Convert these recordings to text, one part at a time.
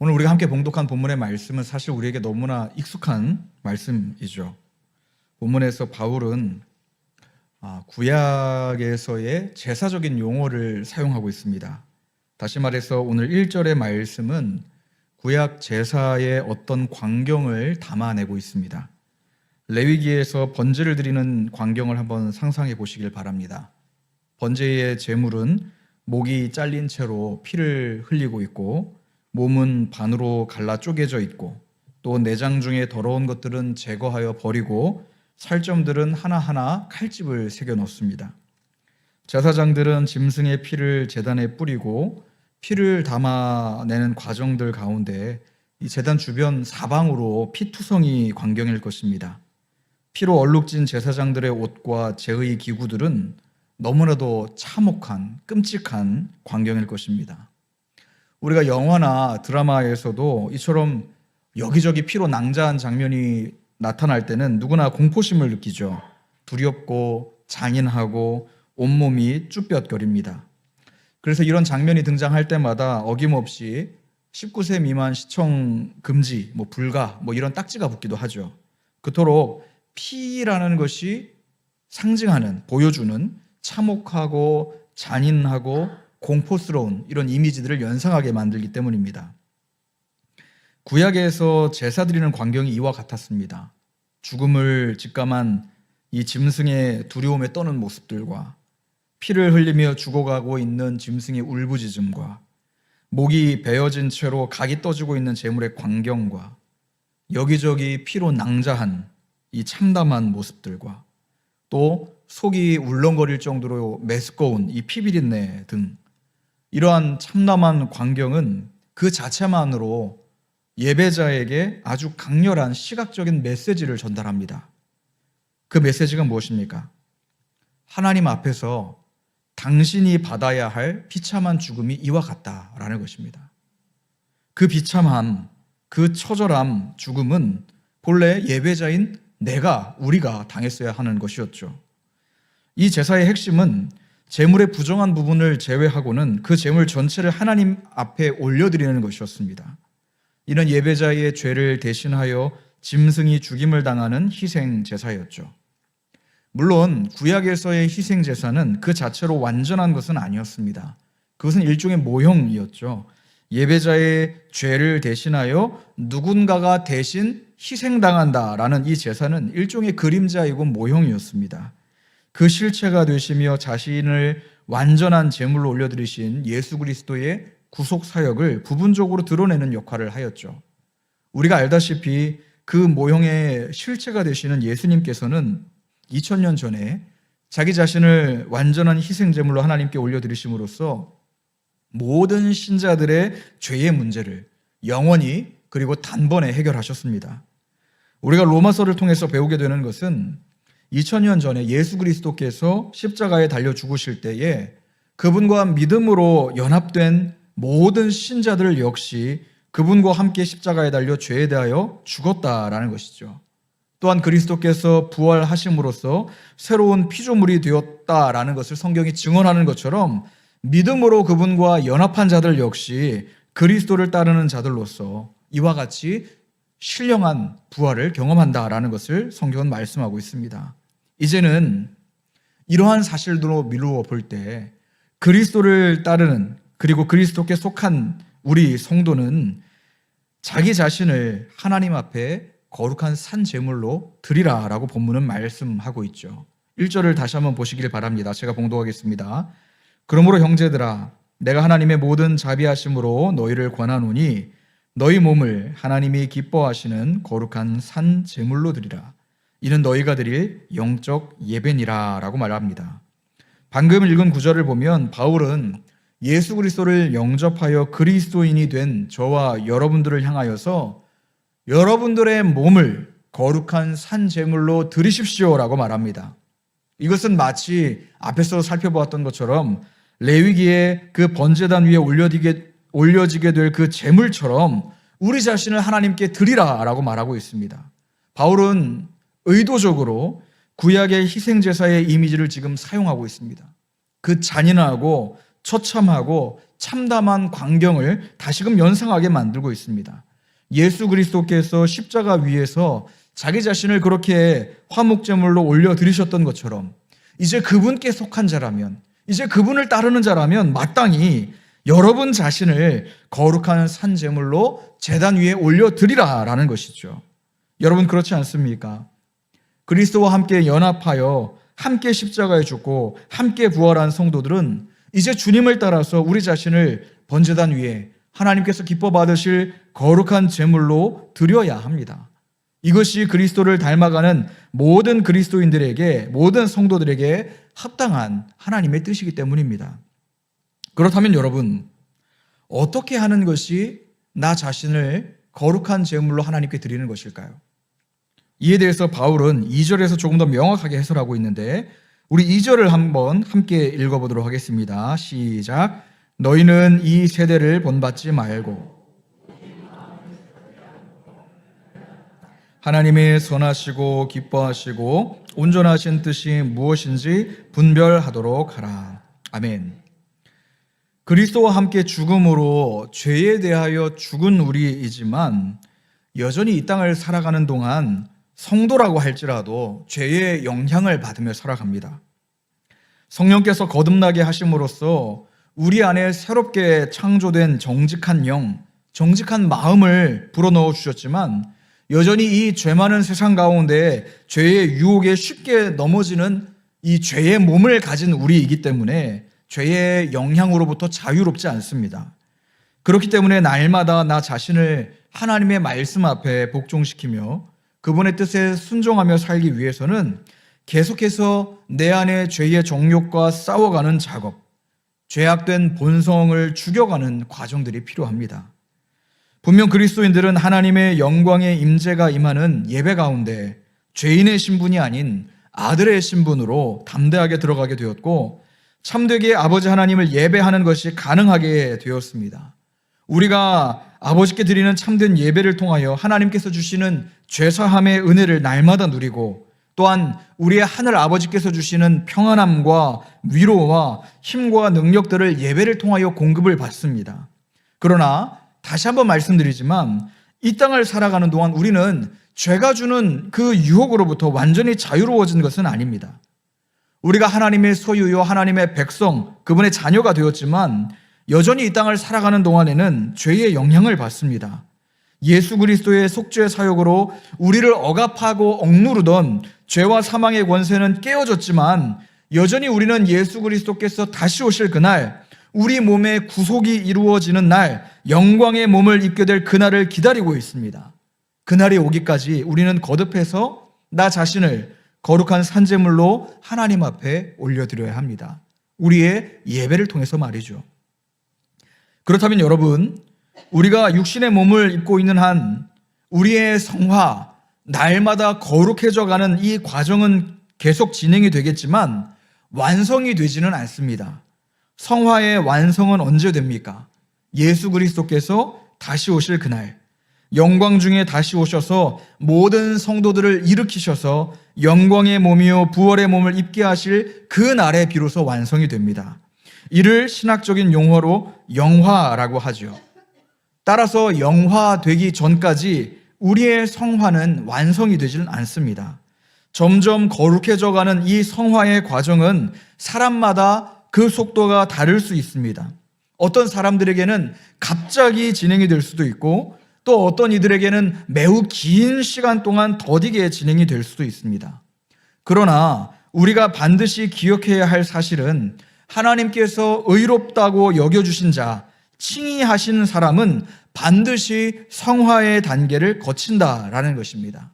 오늘 우리가 함께 봉독한 본문의 말씀은 사실 우리에게 너무나 익숙한 말씀이죠. 본문에서 바울은 구약에서의 제사적인 용어를 사용하고 있습니다. 다시 말해서 오늘 1절의 말씀은 구약 제사의 어떤 광경을 담아내고 있습니다. 레위기에서 번제를 드리는 광경을 한번 상상해 보시길 바랍니다. 번제의 제물은 목이 잘린 채로 피를 흘리고 있고 몸은 반으로 갈라 쪼개져 있고 또 내장 중에 더러운 것들은 제거하여 버리고 살점들은 하나하나 칼집을 새겨 넣습니다. 제사장들은 짐승의 피를 제단에 뿌리고 피를 담아내는 과정들 가운데 이 제단 주변 사방으로 피투성이 광경일 것입니다. 피로 얼룩진 제사장들의 옷과 제의 기구들은 너무나도 참혹한, 끔찍한 광경일 것입니다. 우리가 영화나 드라마에서도 이처럼 여기저기 피로 낭자한 장면이 나타날 때는 누구나 공포심을 느끼죠. 두렵고 잔인하고 온몸이 쭈뼛거립니다. 그래서 이런 장면이 등장할 때마다 어김없이 19세 미만 시청 금지, 불가, 이런 딱지가 붙기도 하죠. 그토록 피라는 것이 상징하는, 보여주는 참혹하고 잔인하고 공포스러운 이런 이미지들을 연상하게 만들기 때문입니다. 구약에서 제사 드리는 광경이 이와 같았습니다. 죽음을 직감한 이 짐승의 두려움에 떠는 모습들과 피를 흘리며 죽어가고 있는 짐승의 울부짖음과 목이 베어진 채로 각이 떠지고 있는 제물의 광경과 여기저기 피로 낭자한 이 참담한 모습들과 또 속이 울렁거릴 정도로 메스꺼운 이 피비린내 등 이러한 참담한 광경은 그 자체만으로 예배자에게 아주 강렬한 시각적인 메시지를 전달합니다. 그 메시지가 무엇입니까? 하나님 앞에서 당신이 받아야 할 비참한 죽음이 이와 같다라는 것입니다. 그 비참함, 그 처절함, 죽음은 본래 예배자인 우리가 당했어야 하는 것이었죠. 이 제사의 핵심은 제물의 부정한 부분을 제외하고는 그 제물 전체를 하나님 앞에 올려드리는 것이었습니다. 이는 예배자의 죄를 대신하여 짐승이 죽임을 당하는 희생 제사였죠. 물론 구약에서의 희생 제사는 그 자체로 완전한 것은 아니었습니다. 그것은 일종의 모형이었죠. 예배자의 죄를 대신하여 누군가가 대신 희생당한다라는 이 제사는 일종의 그림자이고 모형이었습니다. 그 실체가 되시며 자신을 완전한 제물로 올려드리신 예수 그리스도의 구속 사역을 부분적으로 드러내는 역할을 하였죠. 우리가 알다시피 그 모형의 실체가 되시는 예수님께서는 2000년 전에 자기 자신을 완전한 희생 제물로 하나님께 올려드리심으로써 모든 신자들의 죄의 문제를 영원히 그리고 단번에 해결하셨습니다. 우리가 로마서를 통해서 배우게 되는 것은 2000년 전에 예수 그리스도께서 십자가에 달려 죽으실 때에 그분과 믿음으로 연합된 모든 신자들 역시 그분과 함께 십자가에 달려 죄에 대하여 죽었다라는 것이죠. 또한 그리스도께서 부활하심으로써 새로운 피조물이 되었다라는 것을 성경이 증언하는 것처럼 믿음으로 그분과 연합한 자들 역시 그리스도를 따르는 자들로서 이와 같이 신령한 부활을 경험한다라는 것을 성경은 말씀하고 있습니다. 이제는 이러한 사실들로 미루어 볼 때 그리스도를 따르는 그리고 그리스도께 속한 우리 성도는 자기 자신을 하나님 앞에 거룩한 산 제물로 드리라라고 본문은 말씀하고 있죠. 1절을 다시 한번 보시길 바랍니다. 제가 봉독하겠습니다. 그러므로 형제들아 내가 하나님의 모든 자비하심으로 너희를 권하노니 너희 몸을 하나님이 기뻐하시는 거룩한 산 제물로 드리라. 이는 너희가 드릴 영적 예배니라 라고 말합니다. 방금 읽은 구절을 보면 바울은 예수 그리스도를 영접하여 그리스도인이 된 저와 여러분들을 향하여서 여러분들의 몸을 거룩한 산 제물로 드리십시오라고 말합니다. 이것은 마치 앞에서 살펴보았던 것처럼 레위기의 그 번제단 위에 올려지게 될 그 제물처럼 우리 자신을 하나님께 드리라라고 말하고 있습니다. 바울은 의도적으로 구약의 희생제사의 이미지를 지금 사용하고 있습니다. 그 잔인하고 처참하고 참담한 광경을 다시금 연상하게 만들고 있습니다. 예수 그리스도께서 십자가 위에서 자기 자신을 그렇게 화목제물로 올려드리셨던 것처럼 이제 그분께 속한 자라면, 이제 그분을 따르는 자라면 마땅히 여러분 자신을 거룩한 산제물로 제단 위에 올려드리라라는 것이죠. 여러분 그렇지 않습니까? 그리스도와 함께 연합하여 함께 십자가에 죽고 함께 부활한 성도들은 이제 주님을 따라서 우리 자신을 번제단 위에 하나님께서 기뻐 받으실 거룩한 제물로 드려야 합니다. 이것이 그리스도를 닮아가는 모든 그리스도인들에게, 모든 성도들에게 합당한 하나님의 뜻이기 때문입니다. 그렇다면 여러분, 어떻게 하는 것이 나 자신을 거룩한 제물로 하나님께 드리는 것일까요? 이에 대해서 바울은 2절에서 조금 더 명확하게 해설하고 있는데 우리 2절을 한번 함께 읽어보도록 하겠습니다. 시작. 너희는 이 세대를 본받지 말고 하나님의 선하시고 기뻐하시고 온전하신 뜻이 무엇인지 분별하도록 하라. 아멘. 그리스도와 함께 죽음으로 죄에 대하여 죽은 우리이지만 여전히 이 땅을 살아가는 동안 성도라고 할지라도 죄의 영향을 받으며 살아갑니다. 성령께서 거듭나게 하심으로써 우리 안에 새롭게 창조된 정직한 영, 정직한 마음을 불어넣어 주셨지만 여전히 이 죄 많은 세상 가운데 죄의 유혹에 쉽게 넘어지는 이 죄의 몸을 가진 우리이기 때문에 죄의 영향으로부터 자유롭지 않습니다. 그렇기 때문에 날마다 나 자신을 하나님의 말씀 앞에 복종시키며 그분의 뜻에 순종하며 살기 위해서는 계속해서 내 안에 죄의 정욕과 싸워가는 작업, 죄악된 본성을 죽여가는 과정들이 필요합니다. 분명 그리스도인들은 하나님의 영광의 임재가 임하는 예배 가운데 죄인의 신분이 아닌 아들의 신분으로 담대하게 들어가게 되었고 참되게 아버지 하나님을 예배하는 것이 가능하게 되었습니다. 우리가 아버지께 드리는 참된 예배를 통하여 하나님께서 주시는 죄사함의 은혜를 날마다 누리고 또한 우리의 하늘 아버지께서 주시는 평안함과 위로와 힘과 능력들을 예배를 통하여 공급을 받습니다. 그러나 다시 한번 말씀드리지만 이 땅을 살아가는 동안 우리는 죄가 주는 그 유혹으로부터 완전히 자유로워진 것은 아닙니다. 우리가 하나님의 소유요 하나님의 백성, 그분의 자녀가 되었지만 여전히 이 땅을 살아가는 동안에는 죄의 영향을 받습니다. 예수 그리스도의 속죄 사역으로 우리를 억압하고 억누르던 죄와 사망의 권세는 깨어졌지만 여전히 우리는 예수 그리스도께서 다시 오실 그날, 우리 몸의 구속이 이루어지는 날, 영광의 몸을 입게 될 그날을 기다리고 있습니다. 그날이 오기까지 우리는 거듭해서 나 자신을 거룩한 산제물로 하나님 앞에 올려드려야 합니다. 우리의 예배를 통해서 말이죠. 그렇다면 여러분, 우리가 육신의 몸을 입고 있는 한 우리의 성화, 날마다 거룩해져 가는 이 과정은 계속 진행이 되겠지만 완성이 되지는 않습니다. 성화의 완성은 언제 됩니까? 예수 그리스도께서 다시 오실 그날, 영광 중에 다시 오셔서 모든 성도들을 일으키셔서 영광의 몸이요 부활의 몸을 입게 하실 그 날에 비로소 완성이 됩니다. 이를 신학적인 용어로 영화라고 하죠. 따라서 영화되기 전까지 우리의 성화는 완성이 되지는 않습니다. 점점 거룩해져 가는 이 성화의 과정은 사람마다 그 속도가 다를 수 있습니다. 어떤 사람들에게는 갑자기 진행이 될 수도 있고 또 어떤 이들에게는 매우 긴 시간 동안 더디게 진행이 될 수도 있습니다. 그러나 우리가 반드시 기억해야 할 사실은 하나님께서 의롭다고 여겨주신 자, 칭의하신 사람은 반드시 성화의 단계를 거친다라는 것입니다.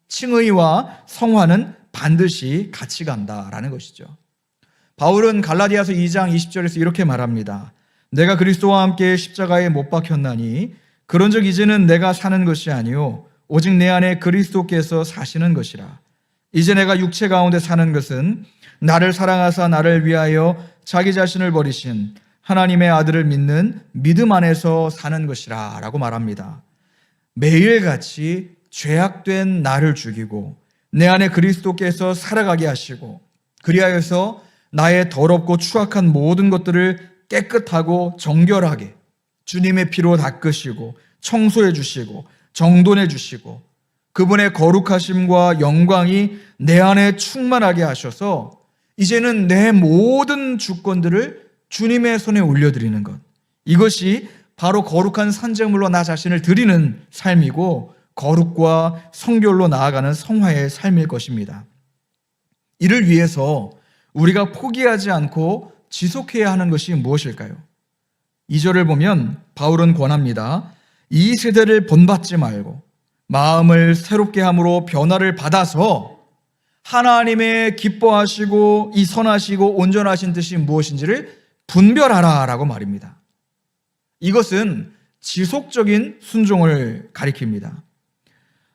칭의와 성화는 반드시 같이 간다라는 것이죠. 바울은 갈라디아서 2장 20절에서 이렇게 말합니다. 내가 그리스도와 함께 십자가에 못 박혔나니 그런즉 이제는 내가 사는 것이 아니요 오직 내 안에 그리스도께서 사시는 것이라. 이제 내가 육체 가운데 사는 것은 나를 사랑하사 나를 위하여 자기 자신을 버리신 하나님의 아들을 믿는 믿음 안에서 사는 것이라 라고 말합니다. 매일같이 죄악된 나를 죽이고 내 안에 그리스도께서 살아가게 하시고 그리하여서 나의 더럽고 추악한 모든 것들을 깨끗하고 정결하게 주님의 피로 닦으시고 청소해 주시고 정돈해 주시고 그분의 거룩하심과 영광이 내 안에 충만하게 하셔서 이제는 내 모든 주권들을 주님의 손에 올려드리는 것, 이것이 바로 거룩한 산제물로 나 자신을 드리는 삶이고 거룩과 성결로 나아가는 성화의 삶일 것입니다. 이를 위해서 우리가 포기하지 않고 지속해야 하는 것이 무엇일까요? 2절을 보면 바울은 권합니다. 이 세대를 본받지 말고 마음을 새롭게 함으로 변화를 받아서 하나님의 기뻐하시고 이 선하시고 온전하신 뜻이 무엇인지를 분별하라 라고 말입니다. 이것은 지속적인 순종을 가리킵니다.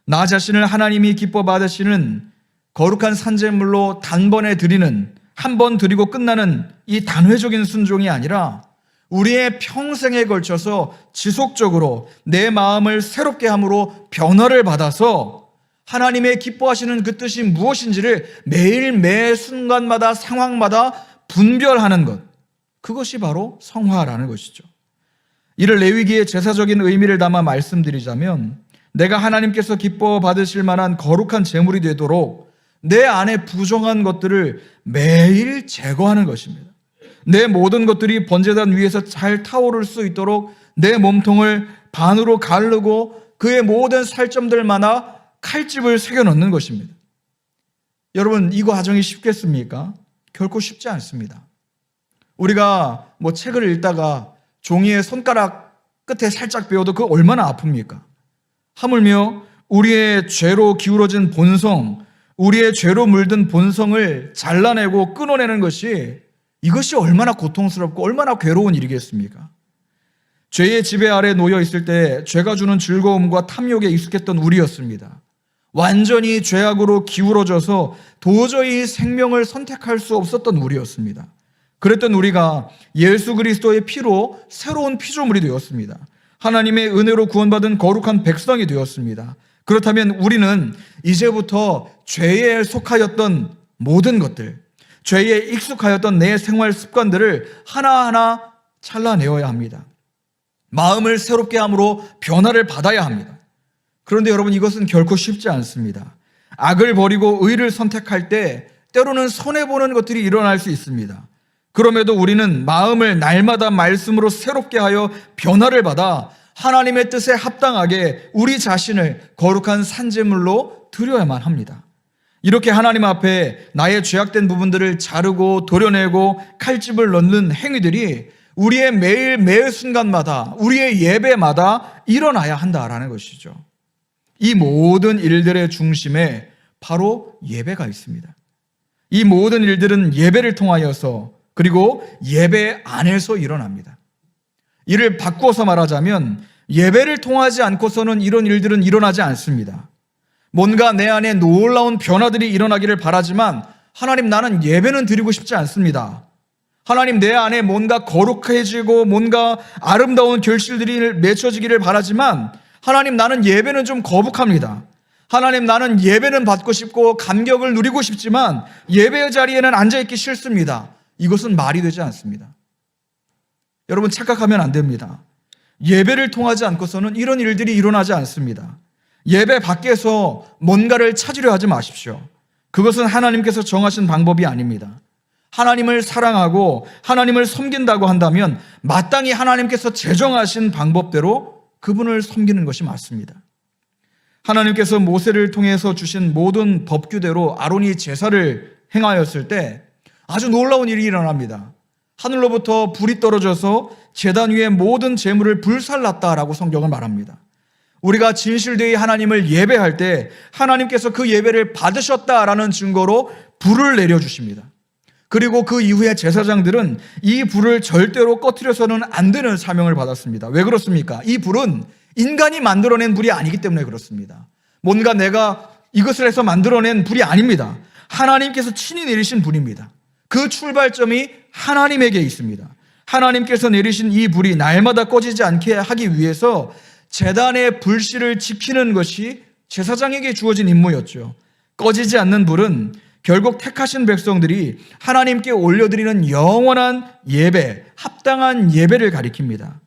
나 자신을 하나님이 기뻐 받으시는 거룩한 산제물로 단번에 드리는, 한 번 드리고 끝나는 이 단회적인 순종이 아니라 우리의 평생에 걸쳐서 지속적으로 내 마음을 새롭게 함으로 변화를 받아서 하나님의 기뻐하시는 그 뜻이 무엇인지를 매일 매 순간마다 상황마다 분별하는 것, 그것이 바로 성화라는 것이죠. 이를 레위기의 제사적인 의미를 담아 말씀드리자면 내가 하나님께서 기뻐 받으실 만한 거룩한 제물이 되도록 내 안에 부정한 것들을 매일 제거하는 것입니다. 내 모든 것들이 번제단 위에서 잘 타오를 수 있도록 내 몸통을 반으로 가르고 그의 모든 살점들마다 칼집을 새겨 넣는 것입니다. 여러분, 이 과정이 쉽겠습니까? 결코 쉽지 않습니다. 우리가 책을 읽다가 종이에 손가락 끝에 살짝 베어도 그거 얼마나 아픕니까? 하물며 우리의 죄로 기울어진 본성, 우리의 죄로 물든 본성을 잘라내고 끊어내는 것이, 이것이 얼마나 고통스럽고 얼마나 괴로운 일이겠습니까? 죄의 지배 아래 놓여 있을 때 죄가 주는 즐거움과 탐욕에 익숙했던 우리였습니다. 완전히 죄악으로 기울어져서 도저히 생명을 선택할 수 없었던 우리였습니다. 그랬던 우리가 예수 그리스도의 피로 새로운 피조물이 되었습니다. 하나님의 은혜로 구원받은 거룩한 백성이 되었습니다. 그렇다면 우리는 이제부터 죄에 속하였던 모든 것들, 죄에 익숙하였던 내 생활 습관들을 하나하나 잘라내어야 합니다. 마음을 새롭게 함으로 변화를 받아야 합니다. 그런데 여러분, 이것은 결코 쉽지 않습니다. 악을 버리고 의를 선택할 때 때로는 손해보는 것들이 일어날 수 있습니다. 그럼에도 우리는 마음을 날마다 말씀으로 새롭게 하여 변화를 받아 하나님의 뜻에 합당하게 우리 자신을 거룩한 산제물로 드려야만 합니다. 이렇게 하나님 앞에 나의 죄악된 부분들을 자르고 도려내고 칼집을 넣는 행위들이 우리의 매일 매 순간마다, 우리의 예배마다 일어나야 한다라는 것이죠. 이 모든 일들의 중심에 바로 예배가 있습니다. 이 모든 일들은 예배를 통하여서, 그리고 예배 안에서 일어납니다. 이를 바꿔서 말하자면 예배를 통하지 않고서는 이런 일들은 일어나지 않습니다. 뭔가 내 안에 놀라운 변화들이 일어나기를 바라지만 하나님, 나는 예배는 드리고 싶지 않습니다. 하나님, 내 안에 뭔가 거룩해지고 뭔가 아름다운 결실들이 맺혀지기를 바라지만 하나님, 나는 예배는 좀 거북합니다. 하나님, 나는 예배는 받고 싶고 감격을 누리고 싶지만 예배의 자리에는 앉아있기 싫습니다. 이것은 말이 되지 않습니다. 여러분, 착각하면 안 됩니다. 예배를 통하지 않고서는 이런 일들이 일어나지 않습니다. 예배 밖에서 뭔가를 찾으려 하지 마십시오. 그것은 하나님께서 정하신 방법이 아닙니다. 하나님을 사랑하고 하나님을 섬긴다고 한다면 마땅히 하나님께서 제정하신 방법대로 그분을 섬기는 것이 맞습니다. 하나님께서 모세를 통해서 주신 모든 법규대로 아론이 제사를 행하였을 때 아주 놀라운 일이 일어납니다. 하늘로부터 불이 떨어져서 제단 위에 모든 제물을 불살랐다라고 성경은 말합니다. 우리가 진실되이 하나님을 예배할 때 하나님께서 그 예배를 받으셨다라는 증거로 불을 내려주십니다. 그리고 그 이후에 제사장들은 이 불을 절대로 꺼트려서는 안 되는 사명을 받았습니다. 왜 그렇습니까? 이 불은 인간이 만들어낸 불이 아니기 때문에 그렇습니다. 뭔가 내가 이것을 해서 만들어낸 불이 아닙니다. 하나님께서 친히 내리신 불입니다. 그 출발점이 하나님에게 있습니다. 하나님께서 내리신 이 불이 날마다 꺼지지 않게 하기 위해서 제단의 불씨를 지키는 것이 제사장에게 주어진 임무였죠. 꺼지지 않는 불은 결국 택하신 백성들이 하나님께 올려드리는 영원한 예배, 합당한 예배를 가리킵니다.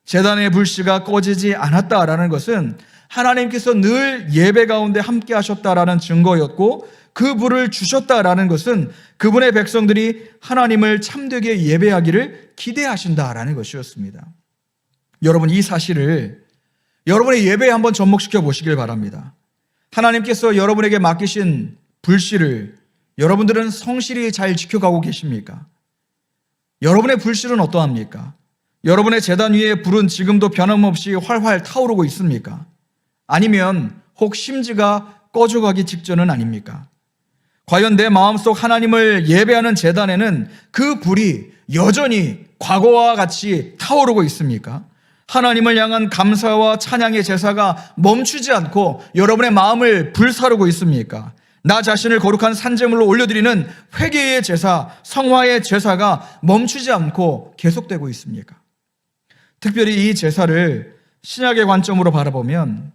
제단의 불씨가 꺼지지 않았다라는 것은 하나님께서 늘 예배 가운데 함께 하셨다라는 증거였고, 그 불을 주셨다라는 것은 그분의 백성들이 하나님을 참되게 예배하기를 기대하신다라는 것이었습니다. 여러분, 이 사실을 여러분의 예배에 한번 접목시켜 보시길 바랍니다. 하나님께서 여러분에게 맡기신 불씨를 여러분들은 성실히 잘 지켜가고 계십니까? 여러분의 불씨는 어떠합니까? 여러분의 제단 위에 불은 지금도 변함없이 활활 타오르고 있습니까? 아니면 혹 심지가 꺼져가기 직전은 아닙니까? 과연 내 마음속 하나님을 예배하는 제단에는 그 불이 여전히 과거와 같이 타오르고 있습니까? 하나님을 향한 감사와 찬양의 제사가 멈추지 않고 여러분의 마음을 불사르고 있습니까? 나 자신을 거룩한 산제물로 올려드리는 회개의 제사, 성화의 제사가 멈추지 않고 계속되고 있습니까? 특별히 이 제사를 신약의 관점으로 바라보면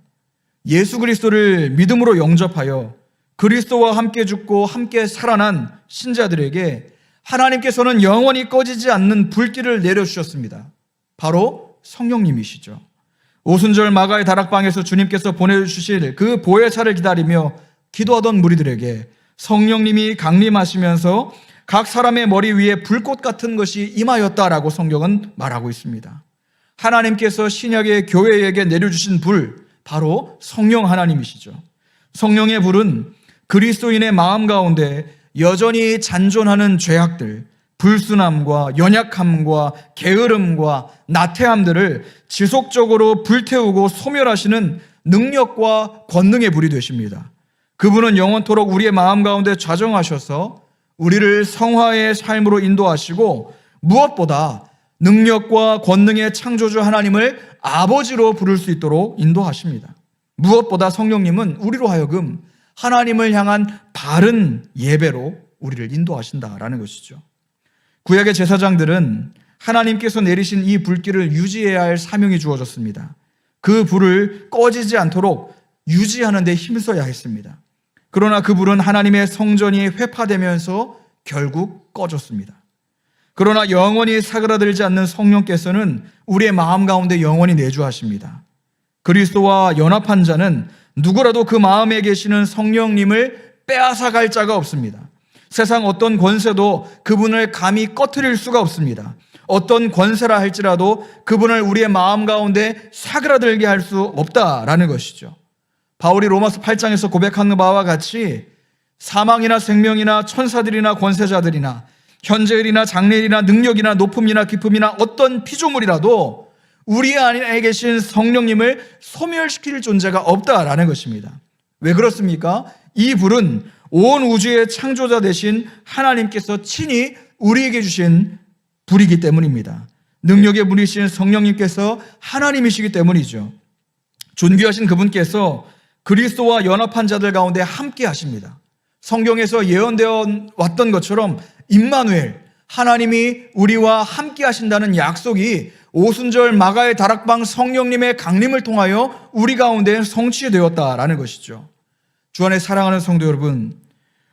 예수 그리스도를 믿음으로 영접하여 그리스도와 함께 죽고 함께 살아난 신자들에게 하나님께서는 영원히 꺼지지 않는 불길을 내려주셨습니다. 바로 성령님이시죠. 오순절 마가의 다락방에서 주님께서 보내주실 그 보혜사를 기다리며 기도하던 무리들에게 성령님이 강림하시면서 각 사람의 머리 위에 불꽃 같은 것이 임하였다라고 성경은 말하고 있습니다. 하나님께서 신약의 교회에게 내려주신 불, 바로 성령 하나님이시죠. 성령의 불은 그리스도인의 마음 가운데 여전히 잔존하는 죄악들, 불순함과 연약함과 게으름과 나태함들을 지속적으로 불태우고 소멸하시는 능력과 권능의 불이 되십니다. 그분은 영원토록 우리의 마음 가운데 좌정하셔서 우리를 성화의 삶으로 인도하시고, 무엇보다 능력과 권능의 창조주 하나님을 아버지로 부를 수 있도록 인도하십니다. 무엇보다 성령님은 우리로 하여금 하나님을 향한 바른 예배로 우리를 인도하신다라는 것이죠. 구약의 제사장들은 하나님께서 내리신 이 불길을 유지해야 할 사명이 주어졌습니다. 그 불을 꺼지지 않도록 유지하는 데 힘써야 했습니다. 그러나 그 불은 하나님의 성전이 회파되면서 결국 꺼졌습니다. 그러나 영원히 사그라들지 않는 성령께서는 우리의 마음 가운데 영원히 내주하십니다. 그리스도와 연합한 자는 누구라도 그 마음에 계시는 성령님을 빼앗아갈 자가 없습니다. 세상 어떤 권세도 그분을 감히 꺼트릴 수가 없습니다. 어떤 권세라 할지라도 그분을 우리의 마음 가운데 사그라들게 할 수 없다라는 것이죠. 바울이 로마서 8장에서 고백한 바와 같이 사망이나 생명이나 천사들이나 권세자들이나 현재일이나 장래일이나 능력이나 높음이나 깊음이나 어떤 피조물이라도 우리 안에 계신 성령님을 소멸시킬 존재가 없다라는 것입니다. 왜 그렇습니까? 이 불은 온 우주의 창조자 되신 하나님께서 친히 우리에게 주신 불이기 때문입니다. 능력의 분이신 성령님께서 하나님이시기 때문이죠. 존귀하신 그분께서 그리스도와 연합한 자들 가운데 함께 하십니다. 성경에서 예언되어 왔던 것처럼 임마누엘, 하나님이 우리와 함께 하신다는 약속이 오순절 마가의 다락방 성령님의 강림을 통하여 우리 가운데 성취되었다라는 것이죠. 주 안에 사랑하는 성도 여러분,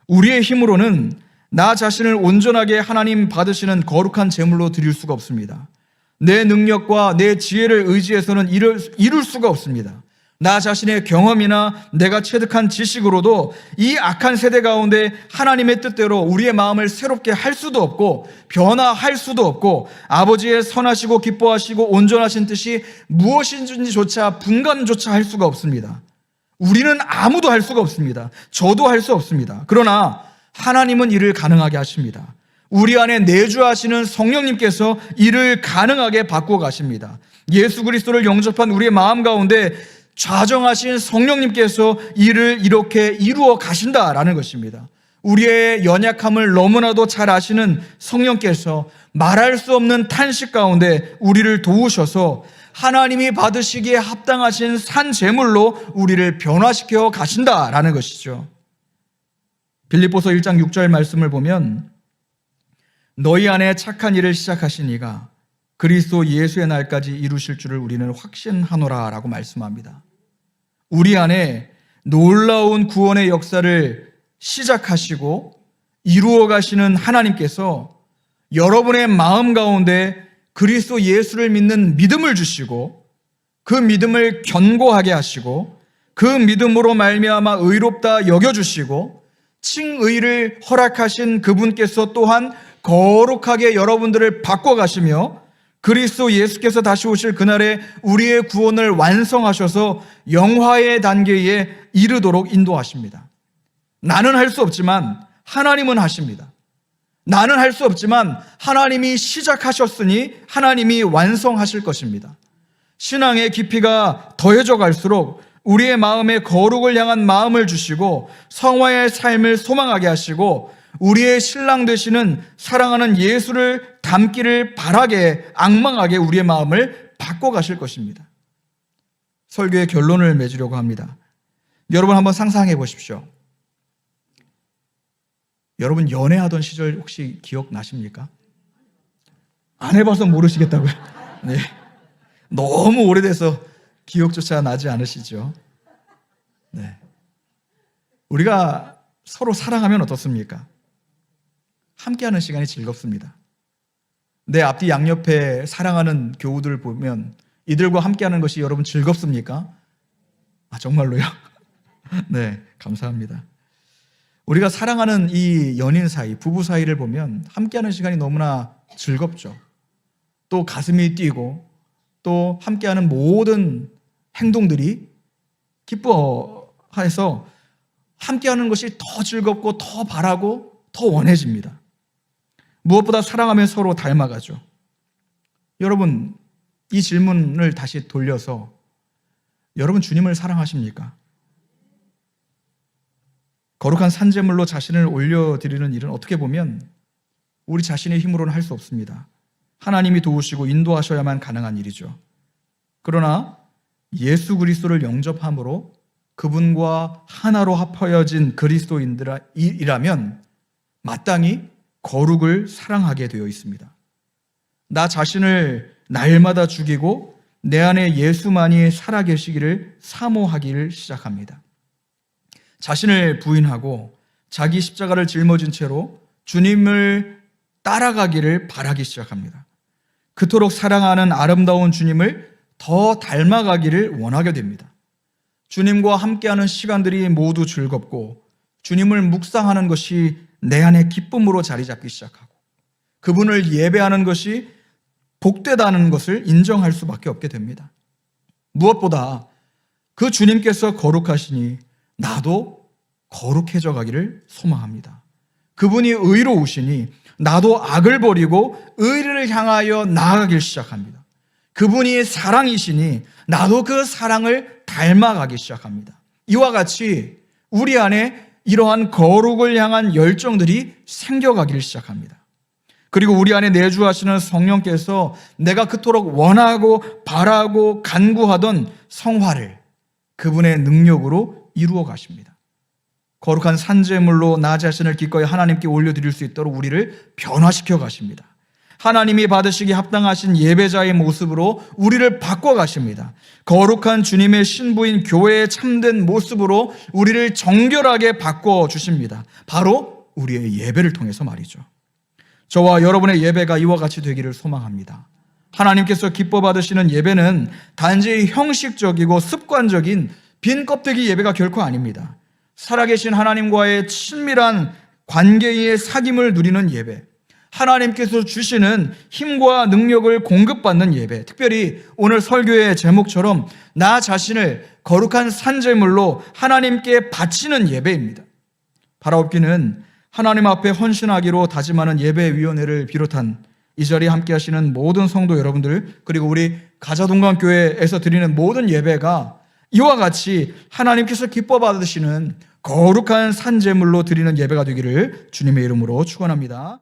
우리의 힘으로는 나 자신을 온전하게 하나님 받으시는 거룩한 제물로 드릴 수가 없습니다. 내 능력과 내 지혜를 의지해서는 이룰 수가 없습니다. 나 자신의 경험이나 내가 체득한 지식으로도 이 악한 세대 가운데 하나님의 뜻대로 우리의 마음을 새롭게 할 수도 없고 변화할 수도 없고 아버지의 선하시고 기뻐하시고 온전하신 뜻이 무엇인지조차 분간조차 할 수가 없습니다. 우리는 아무도 할 수가 없습니다. 저도 할 수 없습니다. 그러나 하나님은 이를 가능하게 하십니다. 우리 안에 내주하시는 성령님께서 이를 가능하게 바꾸어 가십니다. 예수 그리스도를 영접한 우리의 마음 가운데 좌정하신 성령님께서 이를 이렇게 이루어 가신다라는 것입니다. 우리의 연약함을 너무나도 잘 아시는 성령께서 말할 수 없는 탄식 가운데 우리를 도우셔서 하나님이 받으시기에 합당하신 산 제물로 우리를 변화시켜 가신다라는 것이죠. 빌립보서 1장 6절 말씀을 보면 너희 안에 착한 일을 시작하신 이가 그리스도 예수의 날까지 이루실 줄을 우리는 확신하노라 라고 말씀합니다. 우리 안에 놀라운 구원의 역사를 시작하시고 이루어 가시는 하나님께서 여러분의 마음 가운데 그리스도 예수를 믿는 믿음을 주시고 그 믿음을 견고하게 하시고 그 믿음으로 말미암아 의롭다 여겨주시고 칭의를 허락하신 그분께서 또한 거룩하게 여러분들을 바꿔가시며 그리스도 예수께서 다시 오실 그날에 우리의 구원을 완성하셔서 영화의 단계에 이르도록 인도하십니다. 나는 할 수 없지만 하나님은 하십니다. 나는 할 수 없지만 하나님이 시작하셨으니 하나님이 완성하실 것입니다. 신앙의 깊이가 더해져 갈수록 우리의 마음에 거룩을 향한 마음을 주시고 성화의 삶을 소망하게 하시고 우리의 신랑 되시는 사랑하는 예수를 닮기를 바라게 앙망하게 우리의 마음을 바꿔가실 것입니다. 설교의 결론을 맺으려고 합니다. 여러분 한번 상상해 보십시오. 여러분 연애하던 시절 혹시 기억나십니까? 안 해봐서 모르시겠다고요? 네. 너무 오래돼서 기억조차 나지 않으시죠? 네. 우리가 서로 사랑하면 어떻습니까? 함께하는 시간이 즐겁습니다. 내 앞뒤 양옆에 사랑하는 교우들 보면 이들과 함께하는 것이 여러분 즐겁습니까? 아, 정말로요? 네, 감사합니다. 우리가 사랑하는 이 연인 사이, 부부 사이를 보면 함께하는 시간이 너무나 즐겁죠. 또 가슴이 뛰고 또 함께하는 모든 행동들이 기뻐해서 함께하는 것이 더 즐겁고 더 바라고 더 원해집니다. 무엇보다 사랑하면 서로 닮아가죠. 여러분, 이 질문을 다시 돌려서 여러분 주님을 사랑하십니까? 거룩한 산제물로 자신을 올려드리는 일은 어떻게 보면 우리 자신의 힘으로는 할 수 없습니다. 하나님이 도우시고 인도하셔야만 가능한 일이죠. 그러나 예수 그리스도를 영접함으로 그분과 하나로 합하여진 그리스도인들이라면 마땅히 거룩을 사랑하게 되어 있습니다. 나 자신을 날마다 죽이고 내 안에 예수만이 살아계시기를 사모하기를 시작합니다. 자신을 부인하고 자기 십자가를 짊어진 채로 주님을 따라가기를 바라기 시작합니다. 그토록 사랑하는 아름다운 주님을 더 닮아가기를 원하게 됩니다. 주님과 함께하는 시간들이 모두 즐겁고 주님을 묵상하는 것이 내 안에 기쁨으로 자리 잡기 시작하고 그분을 예배하는 것이 복되다는 것을 인정할 수밖에 없게 됩니다. 무엇보다 그 주님께서 거룩하시니 나도 거룩해져 가기를 소망합니다. 그분이 의로우시니 나도 악을 버리고 의를 향하여 나아가길 시작합니다. 그분이 사랑이시니 나도 그 사랑을 닮아가기 시작합니다. 이와 같이 우리 안에 이러한 거룩을 향한 열정들이 생겨가기를 시작합니다. 그리고 우리 안에 내주하시는 성령께서 내가 그토록 원하고 바라고 간구하던 성화를 그분의 능력으로 이루어 가십니다. 거룩한 산제물로 나 자신을 기꺼이 하나님께 올려드릴 수 있도록 우리를 변화시켜 가십니다. 하나님이 받으시기 합당하신 예배자의 모습으로 우리를 바꿔 가십니다. 거룩한 주님의 신부인 교회의 참된 모습으로 우리를 정결하게 바꿔 주십니다. 바로 우리의 예배를 통해서 말이죠. 저와 여러분의 예배가 이와 같이 되기를 소망합니다. 하나님께서 기뻐 받으시는 예배는 단지 형식적이고 습관적인 빈 껍데기 예배가 결코 아닙니다. 살아계신 하나님과의 친밀한 관계의 사귐을 누리는 예배, 하나님께서 주시는 힘과 능력을 공급받는 예배, 특별히 오늘 설교의 제목처럼 나 자신을 거룩한 산제물로 하나님께 바치는 예배입니다. 바라옵기는 하나님 앞에 헌신하기로 다짐하는 예배위원회를 비롯한 이 자리에 함께 하시는 모든 성도 여러분들, 그리고 우리 가자동강교회에서 드리는 모든 예배가 이와 같이 하나님께서 기뻐 받으시는 거룩한 산제물로 드리는 예배가 되기를 주님의 이름으로 축원합니다.